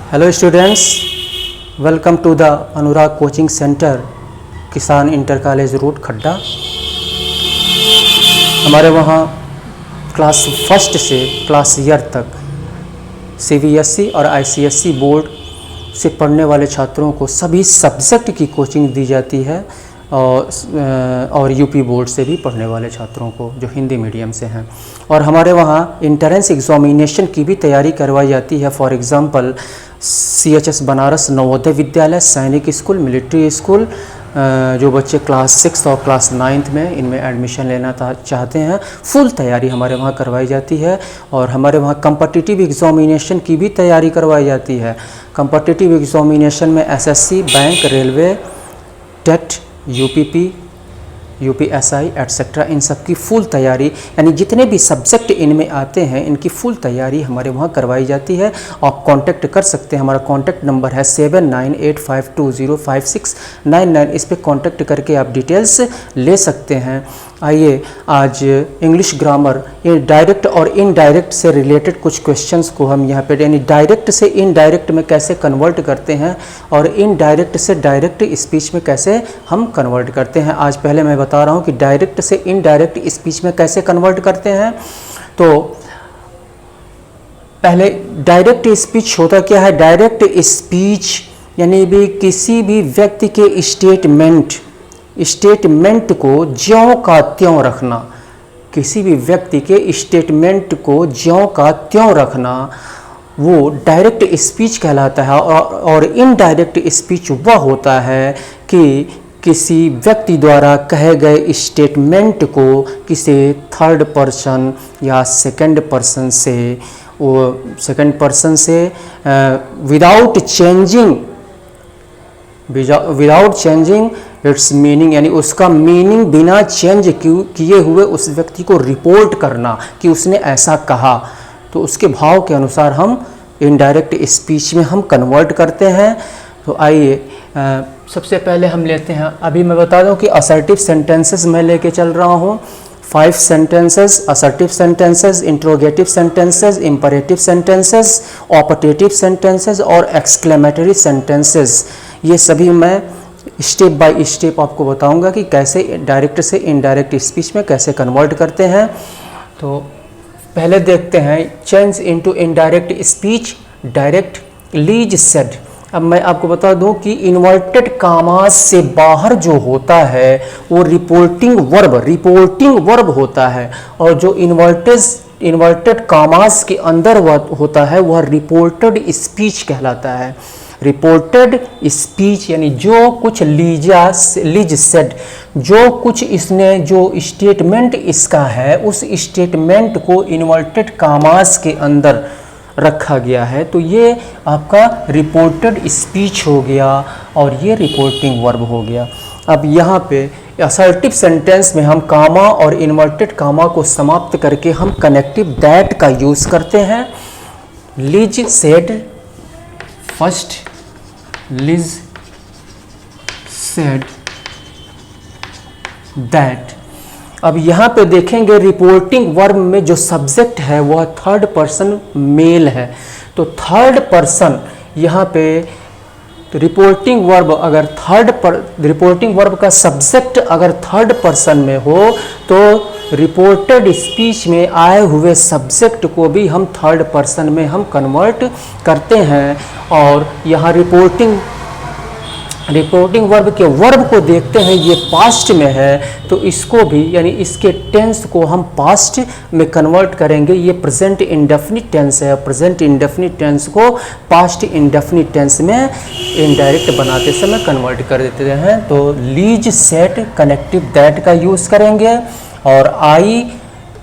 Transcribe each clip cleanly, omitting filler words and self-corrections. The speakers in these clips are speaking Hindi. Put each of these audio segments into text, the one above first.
Hello students, welcome to the Anurag coaching centre, Kisan inter college road Khadda. हमारे वहाँ क्लास फर्स्ट से क्लास ईयर तक सीबीएसई और आईसीएसई बोर्ड से पढ़ने वाले छात्रों को सभी सब्जेक्ट की कोचिंग दी जाती है और यूपी बोर्ड से भी पढ़ने वाले छात्रों को जो हिंदी मीडियम से हैं। और हमारे वहाँ इंट्रेंस एग्जामिनेशन की भी तैयारी करवाई जाती है। For example CHS Banaras Navodaya Vidyalaya, सैनिक स्कूल, मिलिट्री स्कूल, जो बच्चे क्लास 6 और क्लास 9 में इनमें एडमिशन लेना चाहते हैं, फुल तैयारी हमारे वहाँ करवाई जाती है। और हमारे वहाँ कम्पिटिटिव एग्जामिनेशन की भी तैयारी करवाई जाती है। कम्पिटिटिव एग्जामिनेशन में SSC, bank, railway, TET, UPP, UPSI etcetera, इन सब की फुल तैयारी, यानी जितने भी सब्जेक्ट इनमें आते हैं इनकी फुल तैयारी हमारे वहाँ करवाई जाती है। आप कांटेक्ट कर सकते हैं। हमारा कांटेक्ट नंबर है 7985205699। इस पे कांटेक्ट करके आप डिटेल्स ले सकते हैं। आइए आज इंग्लिश ग्रामर डायरेक्ट और इनडायरेक्ट से रिलेटेड कुछ क्वेश्चंस को हम यहाँ पे, यानी डायरेक्ट से इनडायरेक्ट में कैसे कन्वर्ट करते हैं और इनडायरेक्ट से डायरेक्ट स्पीच में कैसे हम कन्वर्ट करते हैं। आज पहले मैं बता रहा हूँ कि डायरेक्ट से इनडायरेक्ट स्पीच में कैसे कन्वर्ट करते हैं। तो पहले डायरेक्ट स्पीच होता क्या है? डायरेक्ट स्पीच यानी भी किसी भी व्यक्ति के स्टेटमेंट को ज्यों का त्यों रखना, किसी भी व्यक्ति के स्टेटमेंट को ज्यों का त्यों रखना, वो डायरेक्ट स्पीच कहलाता है। और इनडायरेक्ट स्पीच वह होता है कि किसी व्यक्ति द्वारा कहे गए स्टेटमेंट को किसी थर्ड पर्सन या सेकंड पर्सन से विदाउट चेंजिंग इट्स मीनिंग, यानी उसका मीनिंग बिना चेंज किए हुए उस व्यक्ति को रिपोर्ट करना कि उसने ऐसा कहा, तो उसके भाव के अनुसार हम इनडायरेक्ट स्पीच में हम कन्वर्ट करते हैं। तो आइए सबसे पहले हम लेते हैं, अभी मैं बता दूं कि असर्टिव सेंटेंसेस मैं लेके चल रहा हूँ। 5 sentences, assertive sentences, interrogative sentences, imperative sentences, optative sentences और एक्सक्लेमेटरी सेंटेंसेस, ये सभी मैं स्टेप बाय स्टेप आपको बताऊंगा कि कैसे डायरेक्ट से इनडायरेक्ट स्पीच में कैसे कन्वर्ट करते हैं। तो पहले देखते हैं change into indirect speech, direct lease said. अब मैं आपको बता दूं कि इन्वर्टेड कामास से बाहर जो होता है वो रिपोर्टिंग वर्ब होता है, और जो इन्वर्टेड कामास के अंदर होता है वह रिपोर्टेड स्पीच कहलाता है। रिपोर्टेड स्पीच यानी जो कुछ लीज सेड, जो कुछ इसने, जो स्टेटमेंट इसका है उस स्टेटमेंट को इन्वर्टेड कामास के अंदर रखा गया है, तो ये आपका रिपोर्टेड स्पीच हो गया और ये रिपोर्टिंग वर्ब हो गया। अब यहाँ पे असर्टिव सेंटेंस में हम कामा और इन्वर्टेड कामा को समाप्त करके हम कनेक्टिव दैट का यूज़ करते हैं। Liz said first, Liz said that. अब यहाँ पे देखेंगे रिपोर्टिंग वर्ब में जो सब्जेक्ट है वह थर्ड पर्सन मेल है, तो थर्ड पर्सन यहाँ पे रिपोर्टिंग वर्ब अगर रिपोर्टिंग वर्ब का सब्जेक्ट अगर थर्ड पर्सन में हो तो रिपोर्टेड स्पीच में आए हुए सब्जेक्ट को भी हम थर्ड पर्सन में हम कन्वर्ट करते हैं। और यहाँ रिपोर्टिंग वर्ब के वर्ब को देखते हैं, ये पास्ट में है तो इसको भी, यानी इसके टेंस को हम पास्ट में कन्वर्ट करेंगे। ये प्रेजेंट इंडेफिनिट टेंस है, प्रेजेंट इंडेफिनिट टेंस को पास्ट इंडेफिनिट टेंस में इनडायरेक्ट बनाते समय कन्वर्ट कर देते हैं। तो लीज सेट कनेक्टिव दैट का यूज़ करेंगे, और आई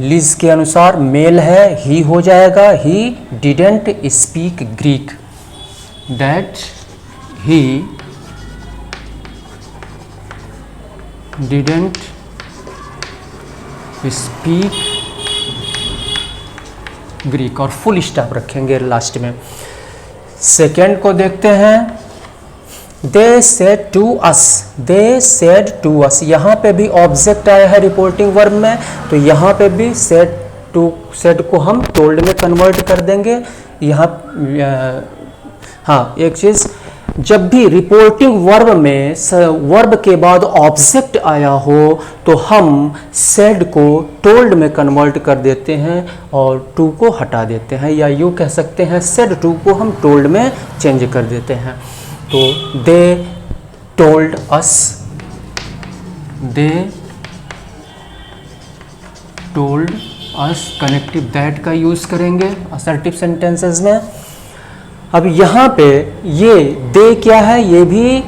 लीज के अनुसार मेल है, ही हो जाएगा। He didn't speak Greek, that he didn't speak Greek, और फुल स्टॉप रखेंगे लास्ट में। सेकेंड को देखते हैं, they said to us, यहाँ पे भी ऑब्जेक्ट आया है रिपोर्टिंग वर्ब में, तो यहाँ पे भी said को हम told में कन्वर्ट कर देंगे। यहाँ हाँ, एक चीज़, जब भी रिपोर्टिंग वर्ब में वर्ब के बाद ऑब्जेक्ट आया हो तो हम सेड को टोल्ड में कन्वर्ट कर देते हैं और टू को हटा देते हैं, या यूँ कह सकते हैं सेड टू को हम टोल्ड में चेंज कर देते हैं। तो they told us, they told us, connective that का यूज़ करेंगे असर्टिव सेंटेंसेस में। अब यहाँ पे ये दे क्या है, ये भी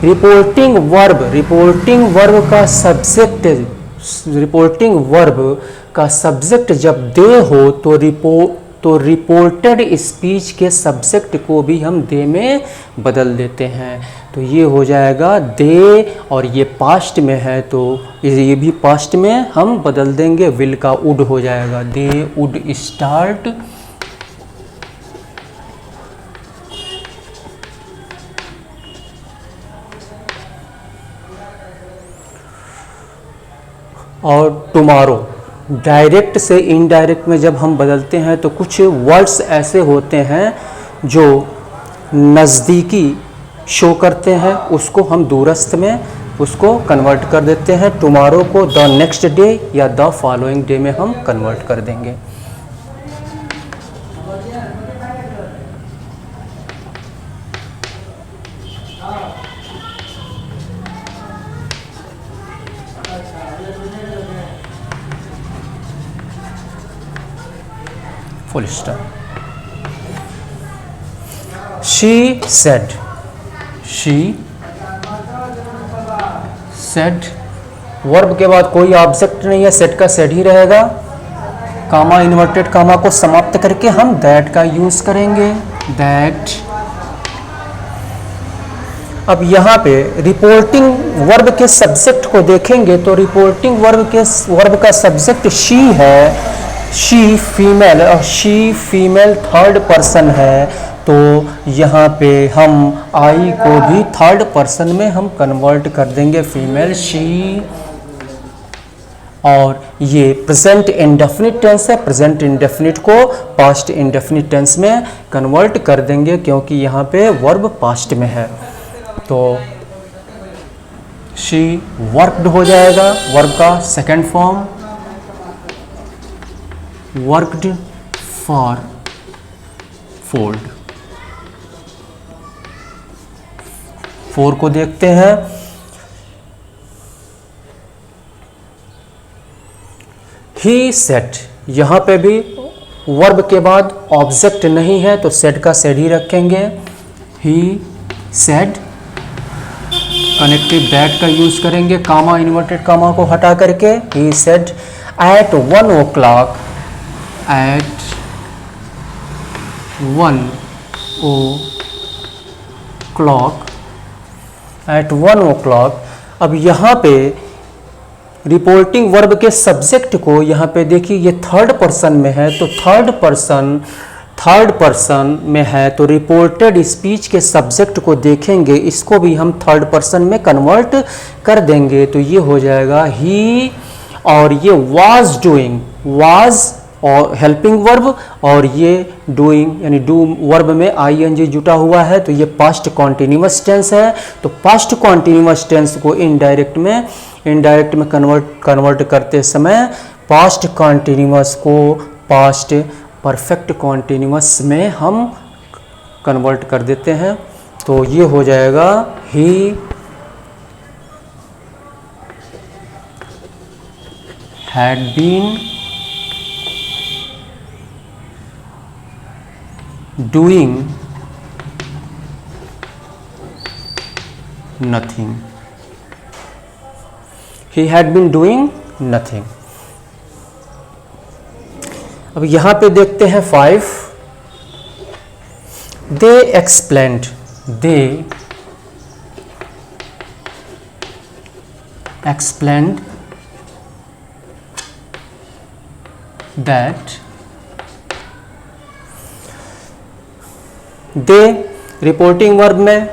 रिपोर्टिंग वर्ब का सब्जेक्ट, रिपोर्टिंग वर्ब का सब्जेक्ट जब दे हो तो रिपोर्टेड स्पीच के सब्जेक्ट को भी हम दे में बदल देते हैं। तो ये हो जाएगा दे, और ये पास्ट में है तो ये भी पास्ट में हम बदल देंगे, विल का वुड हो जाएगा, दे वुड स्टार्ट और टुमारो। डायरेक्ट से इनडायरेक्ट में जब हम बदलते हैं तो कुछ वर्ड्स ऐसे होते हैं जो नज़दीकी शो करते हैं, उसको हम दूरस्थ में उसको कन्वर्ट कर देते हैं। टुमारो को द नेक्स्ट डे या द फॉलोइंग डे में हम कन्वर्ट कर देंगे। Full stop. She said, she said, verb के बाद कोई ऑब्जेक्ट नहीं है, सेड का सेड ही रहेगा। कामा, इन्वर्टेड कामा को समाप्त करके हम दैट का यूज करेंगे, दैट। अब यहाँ पे रिपोर्टिंग वर्ब के सब्जेक्ट को देखेंगे तो रिपोर्टिंग वर्ब का सब्जेक्ट शी है, शी फीमेल, और शी फीमेल थर्ड पर्सन है, तो यहाँ पे हम आई को भी थर्ड पर्सन में हम कन्वर्ट कर देंगे, फीमेल शी। और ये प्रेजेंट इंडेफिनिट टेंस है, प्रेजेंट इंडेफिनिट को पास्ट इंडेफिनिट टेंस में कन्वर्ट कर देंगे क्योंकि यहाँ पे वर्ब पास्ट में है। तो शी वर्कड हो जाएगा, वर्ब का second form, worked for fold. 4 को देखते हैं। ही सेड, यहाँ पे भी वर्ब के बाद ऑब्जेक्ट नहीं है तो सेड का सेड ही रखेंगे, ही सेड। कनेक्टिव दैट का यूज करेंगे, कामा, इन्वर्टेड कामा को हटा करके, he said at 1 o'clock, at 1 o'clock, at 1 o'clock। अब यहाँ पे रिपोर्टिंग वर्ब के सब्जेक्ट को यहाँ पे देखिए ये थर्ड पर्सन में है, तो थर्ड पर्सन में है तो रिपोर्टेड स्पीच के सब्जेक्ट को देखेंगे, इसको भी हम थर्ड पर्सन में कन्वर्ट कर देंगे। तो ये हो जाएगा ही, और ये वाज डूइंग, वाज और हेल्पिंग वर्ब, और ये डूइंग यानी डू वर्ब में आईएनजी जुटा हुआ है तो ये पास्ट कॉन्टिन्यूअस टेंस है। तो पास्ट कॉन्टिन्यूअस टेंस को इनडायरेक्ट में कन्वर्ट करते समय पास्ट कॉन्टिन्यूअस को पास्ट परफेक्ट कॉन्टिन्यूअस में हम कन्वर्ट कर देते हैं। तो ये हो जाएगा ही had been doing nothing. He had been doing nothing. अब यहाँ पे देखते हैं 5. They explained that they reporting verb में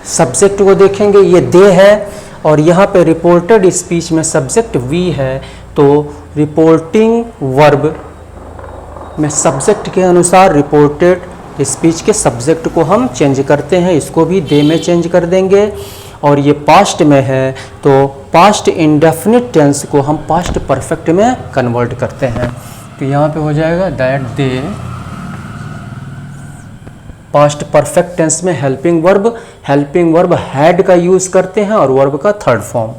सब्जेक्ट को देखेंगे, ये दे है और यहाँ पे रिपोर्टेड स्पीच में सब्जेक्ट वी है। तो रिपोर्टिंग वर्ब में सब्जेक्ट के अनुसार रिपोर्टेड स्पीच के सब्जेक्ट को हम चेंज करते हैं, इसको भी दे में चेंज कर देंगे। और ये पास्ट में है तो पास्ट इंडेफिनिट टेंस को हम पास्ट परफेक्ट में कन्वर्ट करते हैं। तो यहाँ पे हो जाएगा that they. Past perfect tense में हेल्पिंग वर्ब हैड का यूज करते हैं और वर्ब का third form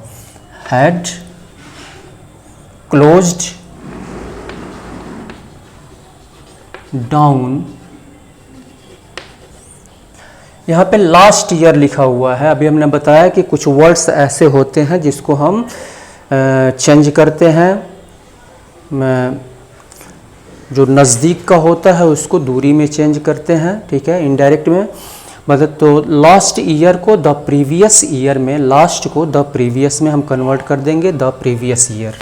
had closed down. यहाँ पे लास्ट ईयर लिखा हुआ है। अभी हमने बताया कि कुछ वर्ड्स ऐसे होते हैं जिसको हम चेंज करते हैं, जो नज़दीक का होता है उसको दूरी में चेंज करते हैं, ठीक है, इनडायरेक्ट में। मतलब तो लास्ट ईयर को द प्रीवियस ईयर में, लास्ट को द प्रीवियस में हम कन्वर्ट कर देंगे, the previous year,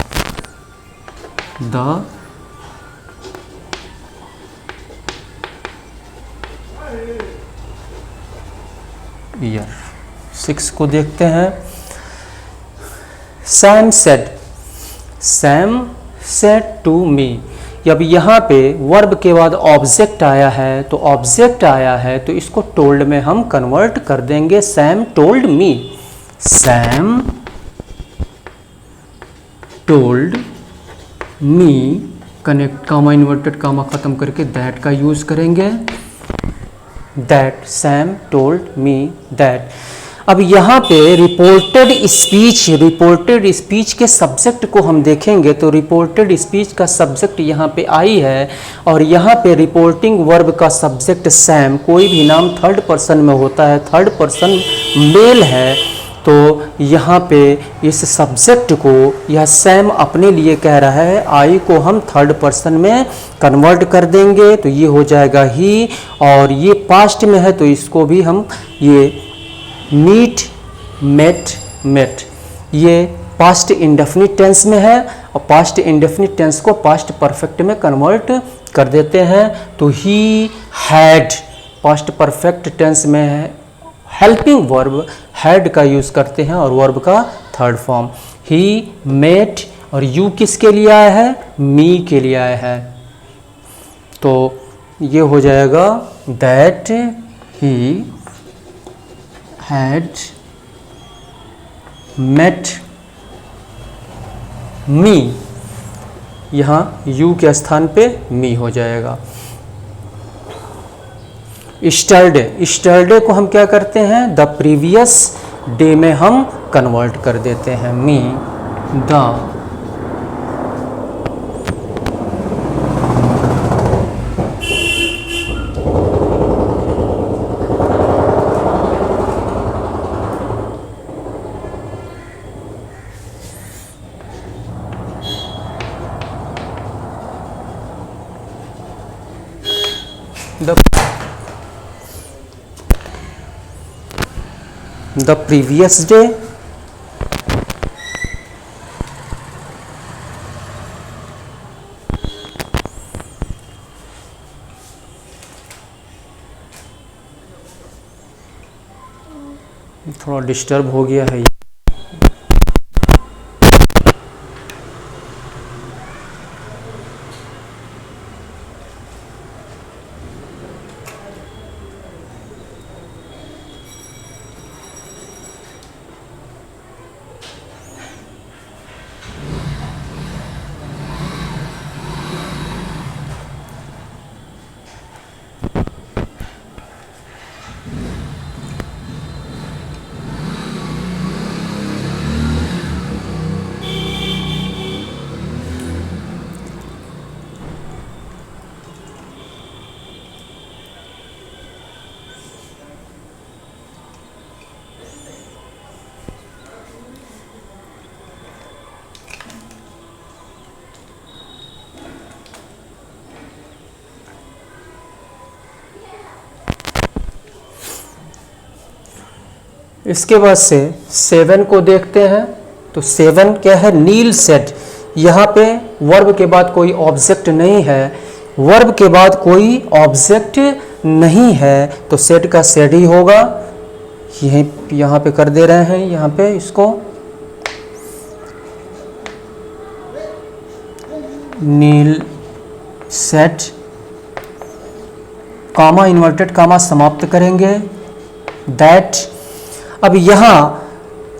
the year. 6 को देखते हैं। Sam said to me. अब यहाँ पे वर्ब के बाद ऑब्जेक्ट आया है, तो ऑब्जेक्ट आया है तो इसको टोल्ड में हम कन्वर्ट कर देंगे, Sam told me. Sam told me, connect comma inverted comma खत्म करके दैट का यूज करेंगे, that Sam told me that. अब यहाँ पे रिपोर्टेड स्पीच के सब्जेक्ट को हम देखेंगे तो रिपोर्टेड स्पीच का सब्जेक्ट यहाँ पे आई है और यहाँ पे रिपोर्टिंग वर्ब का सब्जेक्ट सैम। कोई भी नाम थर्ड पर्सन में होता है, थर्ड पर्सन मेल है, तो यहाँ पे इस सब्जेक्ट को यह सैम अपने लिए कह रहा है, आई को हम थर्ड पर्सन में कन्वर्ट कर देंगे तो ये हो जाएगा ही। और ये पास्ट में है तो इसको भी हम ये मीट मेट, ये पास्ट इंडेफिनिट टेंस में है और पास्ट इंडेफिनिट टेंस को पास्ट परफेक्ट में कन्वर्ट कर देते हैं। तो he had past perfect tense में है, हेल्पिंग वर्ब हैड का यूज करते हैं और वर्ब का थर्ड फॉर्म ही मेट। और यू किसके लिए आया है, मी के लिए आया है, तो ये हो जाएगा that he had met me. यहाँ यू के स्थान पे मी हो जाएगा। स्टरडे को हम क्या करते हैं, द प्रीवियस डे में हम कन्वर्ट कर देते हैं, me the the previous day, थोड़ा डिस्टर्ब हो गया है। इसके बाद से 7 को देखते हैं। तो 7 क्या है, नील सेड। यहाँ पे वर्ब के बाद कोई ऑब्जेक्ट नहीं है, वर्ब के बाद कोई ऑब्जेक्ट नहीं है तो सेड का सेड ही होगा। यहाँ पे कर दे रहे हैं, यहाँ पे इसको नील सेड कामा, इन्वर्टेड कामा समाप्त करेंगे, दैट। अब यहाँ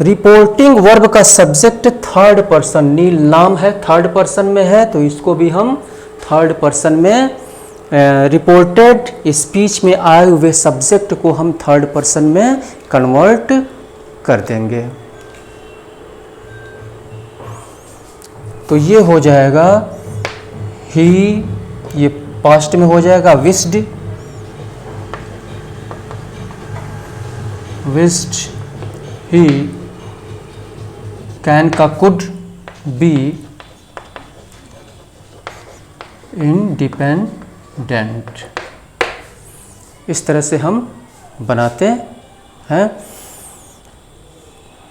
रिपोर्टिंग वर्ब का सब्जेक्ट थर्ड पर्सन, नील नाम है, थर्ड पर्सन में है, तो इसको भी हम थर्ड पर्सन में, रिपोर्टेड स्पीच में आए हुए सब्जेक्ट को हम थर्ड पर्सन में कन्वर्ट कर देंगे। तो ये हो जाएगा ही, ये पास्ट में हो जाएगा विस्ड, ही, कैन का कुड बी इंडिपेंडेंट। इस तरह से हम बनाते हैं।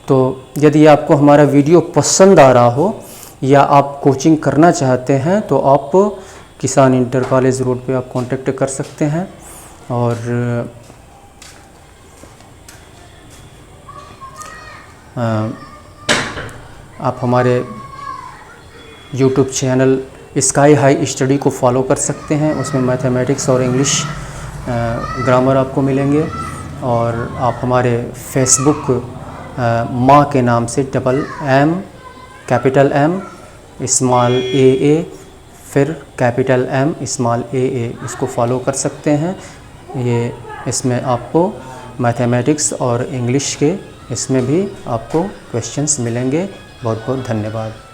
तो यदि आपको हमारा वीडियो पसंद आ रहा हो या आप कोचिंग करना चाहते हैं तो आप किसान इंटर कॉलेज रोड पे आप कांटेक्ट कर सकते हैं। और आप हमारे YouTube channel sky high study को फॉलो कर सकते हैं। उसमें मैथमेटिक्स और इंग्लिश ग्रामर आपको मिलेंगे। और आप हमारे फेसबुक माँ के नाम से double M capital M small a फिर कैपिटल M स्मॉल a इसको फॉलो कर सकते हैं। ये इसमें आपको मैथमेटिक्स और इंग्लिश के इसमें भी आपको क्वेश्चंस मिलेंगे। बहुत बहुत धन्यवाद।